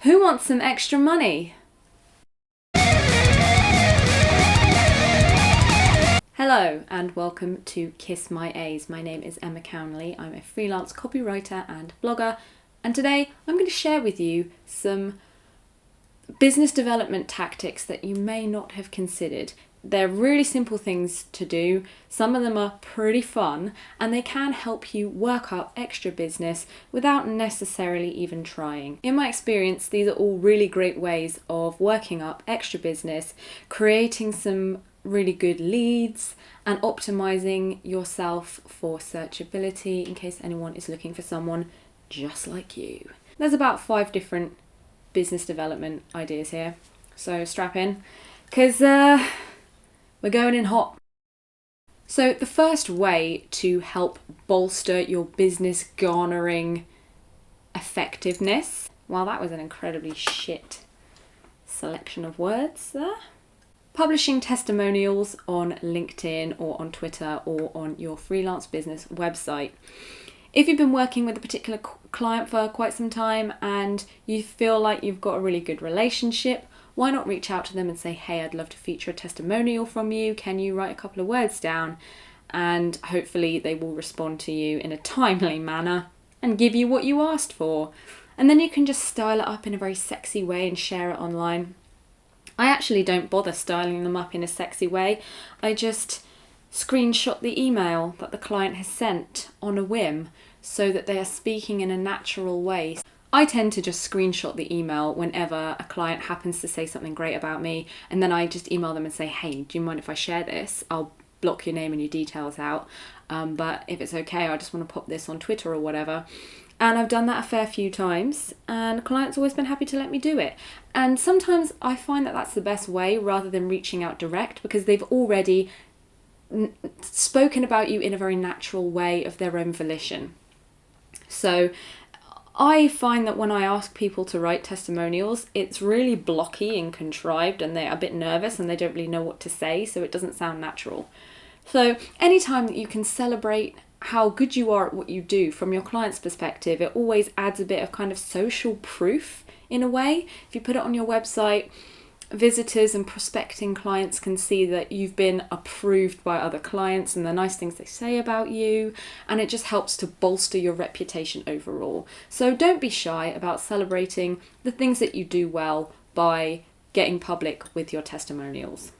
Who wants some extra money? Hello and welcome to Kiss My A's. My name is Emma Cownley. I'm a freelance copywriter and blogger, and today I'm going to share with you some business development tactics that you may not have considered. They're really simple things to do. Some of them are pretty fun, and they can help you work up extra business without necessarily even trying. In my experience, these are all really great ways of working up extra business, creating some really good leads, and optimizing yourself for searchability in case anyone is looking for someone just like you. There's about 5 different business development ideas here, so strap in, because we're going in hot. So the first way to help bolster your business garnering effectiveness, well, that was an incredibly shit selection of words there. Publishing testimonials on LinkedIn or on Twitter or on your freelance business website. If you've been working with a particular client for quite some time and you feel like you've got a really good relationship, why not reach out to them and say, hey, I'd love to feature a testimonial from you. Can you write a couple of words down? And hopefully they will respond to you in a timely manner and give you what you asked for. And then you can just style it up in a very sexy way and share it online. I actually don't bother styling them up in a sexy way. I just screenshot the email that the client has sent on a whim so that they are speaking in a natural way. I tend to just screenshot the email whenever a client happens to say something great about me, and then I just email them and say, hey, do you mind if I share this? I'll block your name and your details out, but if it's okay, I just want to pop this on Twitter or whatever. And I've done that a fair few times, and clients always been happy to let me do it. And sometimes I find that that's the best way rather than reaching out direct, because they've already spoken about you in a very natural way of their own volition. So I find that when I ask people to write testimonials, it's really blocky and contrived, and they're a bit nervous and they don't really know what to say, so it doesn't sound natural. So anytime that you can celebrate how good you are at what you do from your client's perspective, it always adds a bit of kind of social proof in a way. If you put it on your website, visitors and prospecting clients can see that you've been approved by other clients and the nice things they say about you, and it just helps to bolster your reputation overall. So don't be shy about celebrating the things that you do well by getting public with your testimonials.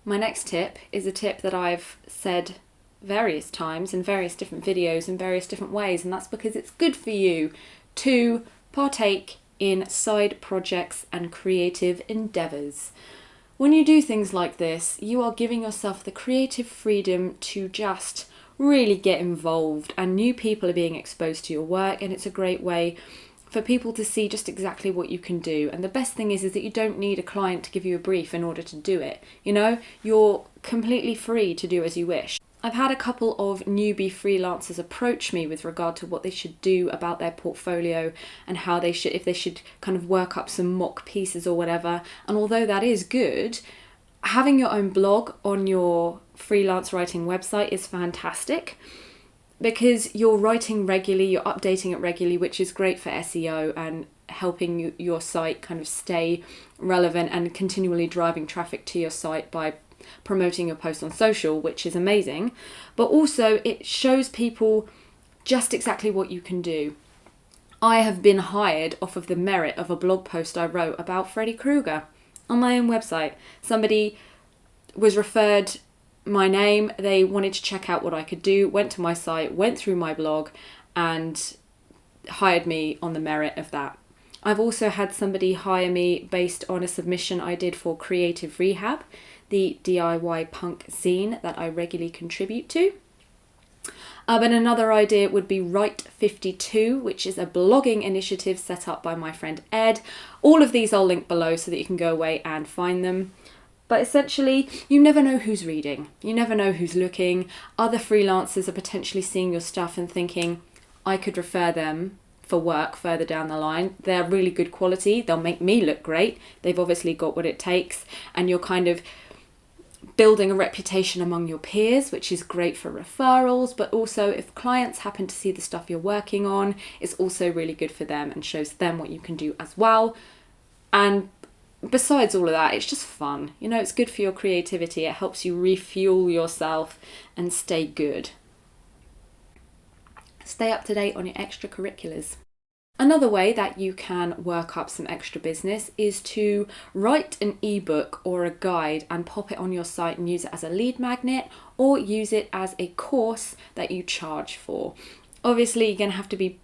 My next tip is a tip that I've said various times in various different videos in various different ways, and that's because it's good for you to partake in side projects and creative endeavours. When you do things like this, you are giving yourself the creative freedom to just really get involved, and new people are being exposed to your work, and it's a great way for people to see just exactly what you can do. And the best thing is that you don't need a client to give you a brief in order to do it. You know, you're completely free to do as you wish. I've had a couple of newbie freelancers approach me with regard to what they should do about their portfolio and how they should, if they should kind of work up some mock pieces or whatever. And although that is good, having your own blog on your freelance writing website is fantastic, because you're writing regularly, you're updating it regularly, which is great for SEO and helping your site kind of stay relevant and continually driving traffic to your site by promoting your post on social, which is amazing. But also it shows people just exactly what you can do. I have been hired off of the merit of a blog post I wrote about Freddy Krueger on my own website. Somebody was referred my name, they wanted to check out what I could do, went to my site, went through my blog and hired me on the merit of that. I've also had somebody hire me based on a submission I did for Creative Rehab, the DIY punk zine that I regularly contribute to. And another idea would be Write 52, which is a blogging initiative set up by my friend Ed. All of these I'll link below so that you can go away and find them. But essentially, you never know who's reading. You never know who's looking. Other freelancers are potentially seeing your stuff and thinking, I could refer them for work further down the line. They're really good quality. They'll make me look great. They've obviously got what it takes. And you're kind of building a reputation among your peers, which is great for referrals, but also if clients happen to see the stuff you're working on, it's also really good for them and shows them what you can do as well. And besides all of that, it's just fun. You know, it's good for your creativity. It helps you refuel yourself and stay good. Stay up to date on your extracurriculars. Another way that you can work up some extra business is to write an ebook or a guide and pop it on your site and use it as a lead magnet, or use it as a course that you charge for. Obviously, you're going to have to be...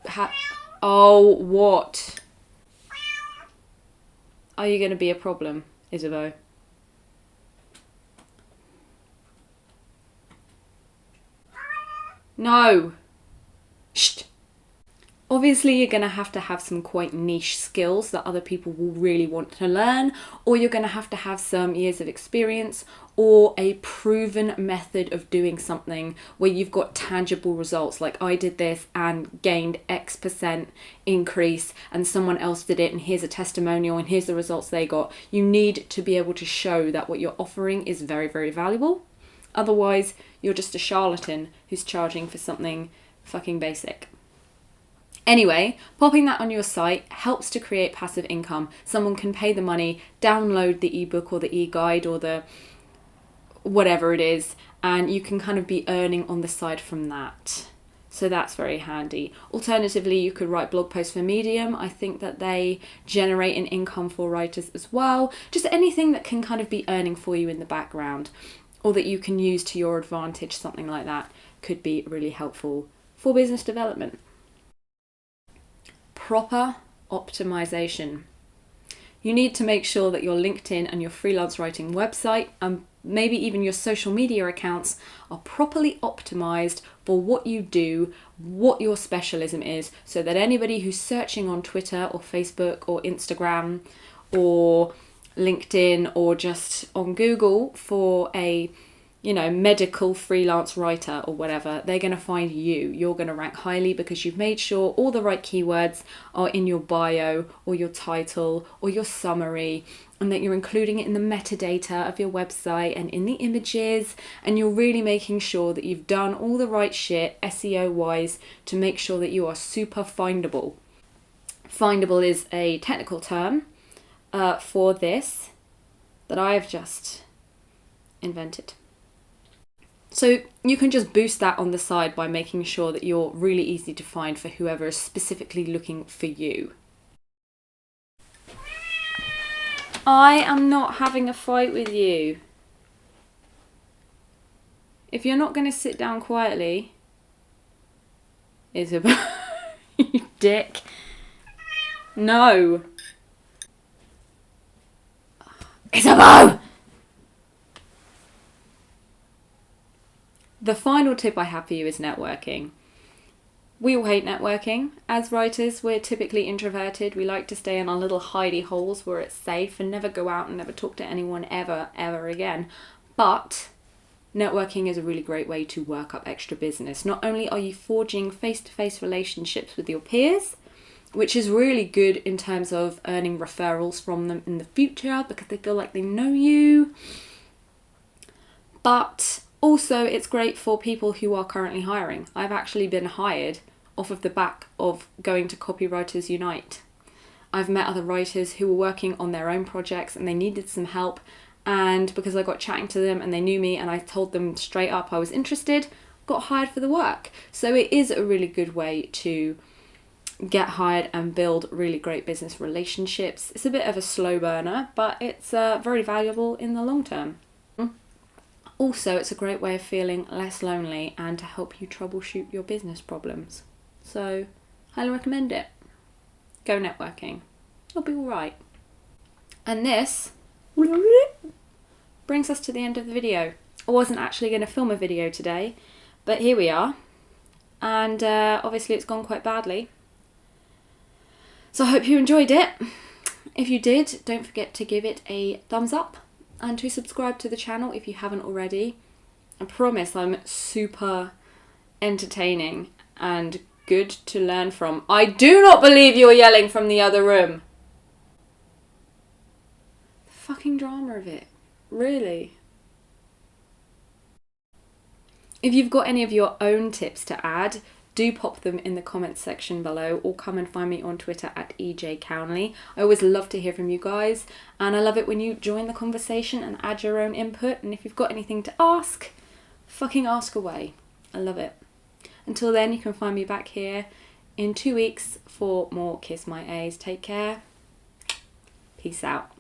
Oh, what? Are you going to be a problem, Isabeau? No! Shh! Obviously, you're going to have some quite niche skills that other people will really want to learn, or you're going to have some years of experience or a proven method of doing something where you've got tangible results. Like, I did this and gained X% increase, and someone else did it, and here's a testimonial, and here's the results they got. You need to be able to show that what you're offering is very, very valuable. Otherwise, you're just a charlatan who's charging for something fucking basic. Anyway, popping that on your site helps to create passive income. Someone can pay the money, download the ebook or the e-guide or the whatever it is, and you can kind of be earning on the side from that. So that's very handy. Alternatively, you could write blog posts for Medium. I think that they generate an income for writers as well. Just anything that can kind of be earning for you in the background, or that you can use to your advantage, something like that could be really helpful for business development. Proper optimization. You need to make sure that your LinkedIn and your freelance writing website, and maybe even your social media accounts, are properly optimized for what you do, what your specialism is, so that anybody who's searching on Twitter or Facebook or Instagram or LinkedIn or just on Google for a medical freelance writer or whatever, they're going to find you. You're going to rank highly because you've made sure all the right keywords are in your bio or your title or your summary, and that you're including it in the metadata of your website and in the images, and you're really making sure that you've done all the right shit SEO wise to make sure that you are super findable. Findable is a technical term for this that I have just invented. So you can just boost that on the side by making sure that you're really easy to find for whoever is specifically looking for you. I am not having a fight with you. If you're not going to sit down quietly, Isabel, you dick. No. Isabel! The final tip I have for you is networking. We all hate networking. As writers, we're typically introverted. We like to stay in our little hidey holes where it's safe and never go out and never talk to anyone ever again. But networking is a really great way to work up extra business. Not only are you forging face-to-face relationships with your peers, which is really good in terms of earning referrals from them in the future because they feel like they know you, but also it's great for people who are currently hiring. I've actually been hired off of the back of going to Copywriters Unite. I've met other writers who were working on their own projects and they needed some help, and because I got chatting to them and they knew me and I told them straight up I was interested, got hired for the work. So it is a really good way to get hired and build really great business relationships. It's a bit of a slow burner, but it's very valuable in the long term. Also, it's a great way of feeling less lonely and to help you troubleshoot your business problems. So, highly recommend it. Go networking. It'll be alright. And this brings us to the end of the video. I wasn't actually going to film a video today, but here we are. And obviously it's gone quite badly. So I hope you enjoyed it. If you did, don't forget to give it a thumbs up and to subscribe to the channel if you haven't already. I promise I'm super entertaining and good to learn from. I do not believe you're yelling from the other room. The fucking drama of it. Really? If you've got any of your own tips to add, do pop them in the comments section below, or come and find me on Twitter at EJ Cownley. I always love to hear from you guys, and I love it when you join the conversation and add your own input. And if you've got anything to ask, fucking ask away. I love it. Until then, you can find me back here in 2 weeks for more Kiss My A's. Take care. Peace out.